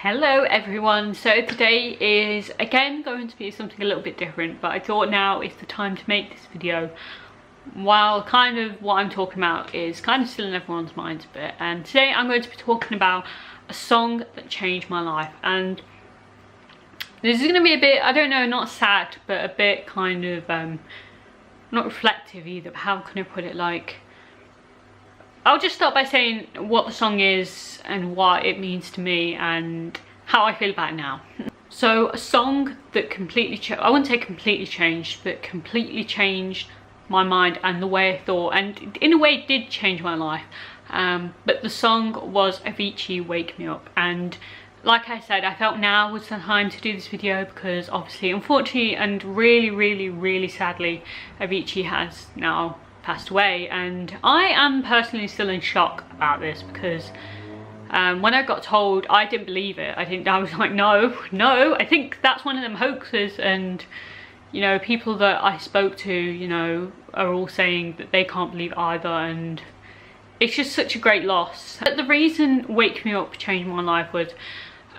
Hello everyone, so today is again going to be something a little bit different, but I thought now is the time to make this video while kind of what I'm talking about is kind of still in everyone's minds a bit. And today I'm going to be talking about a song that changed my life, and this is going to be a bit, I don't know, not sad, but a bit kind of not reflective either, but how can I put it, like, I'll just start by saying what the song is and what it means to me and how I feel about it now. So a song that completely I wouldn't say completely changed, but completely changed my mind and the way I thought, and in a way it did change my life. But the song was Avicii, Wake Me Up. And like I said, I felt now was the time to do this video because obviously, unfortunately and really sadly, Avicii has now passed away, and I am personally still in shock about this because when I got told, I didn't believe it. I was like, no, I think that's one of them hoaxes. And you know, people that I spoke to, you know, are all saying that they can't believe either, and it's just such a great loss. But the reason Wake Me Up changed my life was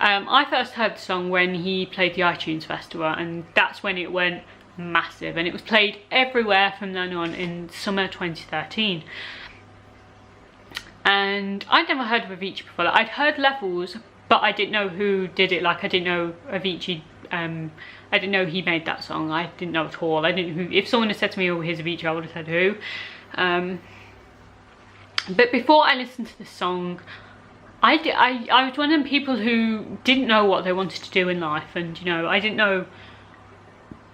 I first heard the song when he played the iTunes Festival, and that's when it went massive, and it was played everywhere from then on in summer 2013. And I'd never heard of Avicii before. I'd heard Levels, but I didn't know who did it. Like, I didn't know Avicii, I didn't know he made that song. I didn't know at all. I didn't know who. If someone had said to me, oh, here's Avicii, I would have said who. But before I listened to this song, I was one of them people who didn't know what they wanted to do in life. And you know, I didn't know,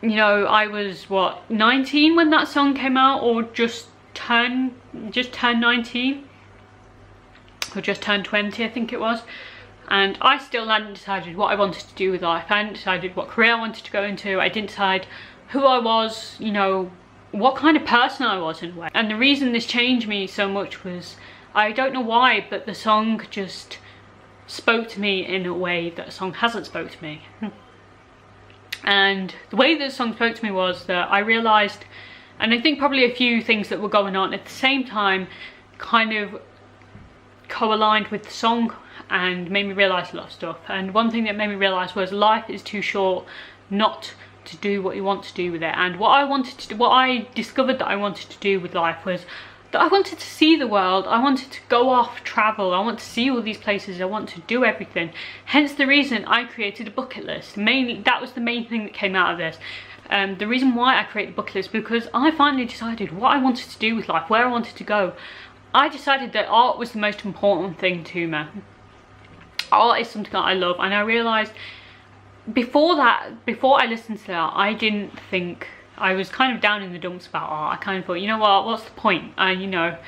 you know, I was what, 19 when that song came out, or just turned 19, or just turned 20, I think it was. And I still hadn't decided what I wanted to do with life. I hadn't decided what career I wanted to go into. I didn't decide who I was, you know, what kind of person I was in a way. And the reason this changed me so much was, I don't know why, but the song just spoke to me in a way that a song hasn't spoke to me. And the way that the song spoke to me was that I realised, and I think probably a few things that were going on at the same time kind of co-aligned with the song and made me realise a lot of stuff. And one thing that made me realise was life is too short not to do what you want to do with it. And what I discovered that I wanted to do with life was that I wanted to see the world. I wanted to go off, travel. I want to see all these places. I want to do everything. Hence the reason I created a bucket list. Mainly, that was the main thing that came out of this. The reason why I created a bucket list, because I finally decided what I wanted to do with life, where I wanted to go. I decided that art was the most important thing to me. Art is something that I love, and I realised before I listened to that, I didn't think, I was kind of down in the dumps about art. I kind of thought, you know what, what's the point? You know,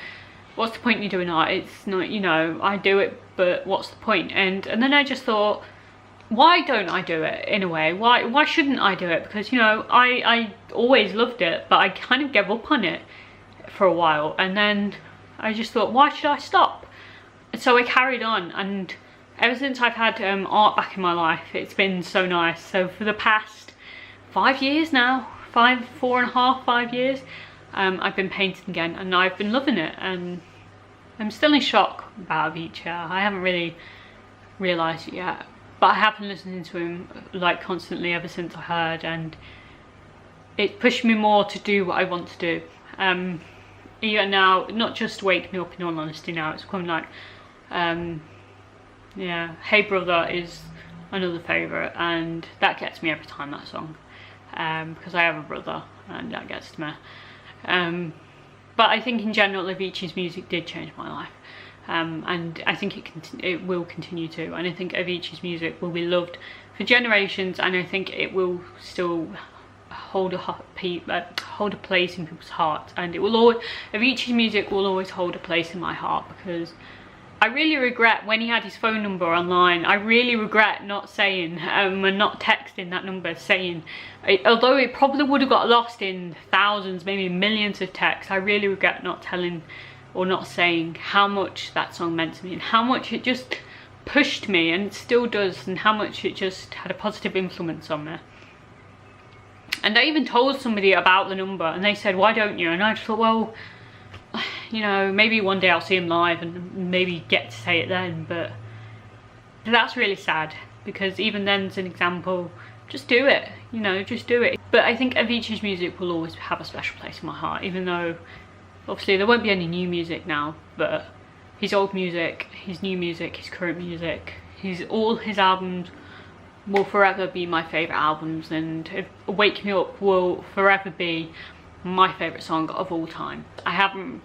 what's the point in you doing art? It's not, you know, I do it, but what's the point? And then I just thought, why don't I do it in a way? Why shouldn't I do it? Because, you know, I always loved it, but I kind of gave up on it for a while. And then I just thought, why should I stop? And so I carried on, and ever since I've had art back in my life, it's been so nice. So for the past 5 years now, 4.5 years, I've been painting again, and I've been loving it. And I'm still in shock about Avicii. I haven't really realised it yet, but I have been listening to him like constantly ever since I heard, and it pushed me more to do what I want to do. Even now, not just Wake Me Up, in all honesty, now it's becoming like, yeah, Hey Brother is another favourite, and that gets me every time, that song. Because I have a brother, and that gets to me. But I think in general, Avicii's music did change my life, and I think it will continue to. And I think Avicii's music will be loved for generations, and I think it will still hold a place in people's hearts. And it will always, Avicii's music will always hold a place in my heart, because I really regret when he had his phone number online. I really regret not saying and not texting that number, saying, although it probably would have got lost in thousands, maybe millions of texts, I really regret not telling or not saying how much that song meant to me, and how much it just pushed me, and it still does, and how much it just had a positive influence on me. And I even told somebody about the number, and they said, why don't you? And I just thought, well, you know, maybe one day I'll see him live and maybe get to say it then. But that's really sad. because even then's an example. Just do it, you know, just do it. But I think Avicii's music will always have a special place in my heart, even though obviously there won't be any new music now, but his old music, his new music, his current music, all his albums will forever be my favourite albums, and Wake Me Up will forever be my favourite song of all time. I don't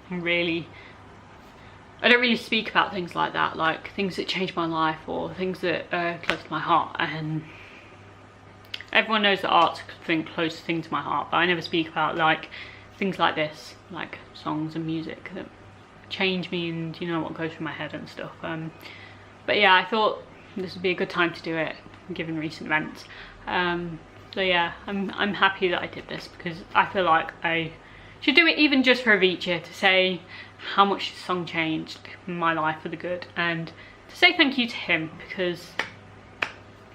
really speak about things like that, like things that changed my life or things that are close to my heart, and everyone knows that art's a thing close thing to my heart, but I never speak about like things like this, like songs and music that change me and you know what goes through my head and stuff. But yeah, I thought this would be a good time to do it given recent events. So yeah, I'm happy that I did this, because I feel like I should do it even just for Avicii, to say how much this song changed my life for the good, and to say thank you to him, because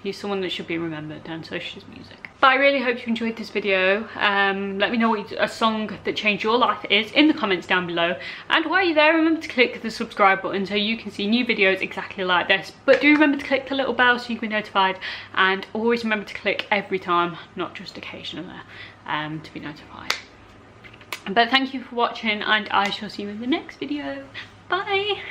he's someone that should be remembered, and so should his music. But I really hope you enjoyed this video. Let me know what a song that changed your life is in the comments down below. And while you're there, remember to click the subscribe button so you can see new videos exactly like this. But do remember to click the little bell so you can be notified. And always remember to click every time, not just occasionally, to be notified. But thank you for watching, and I shall see you in the next video. Bye!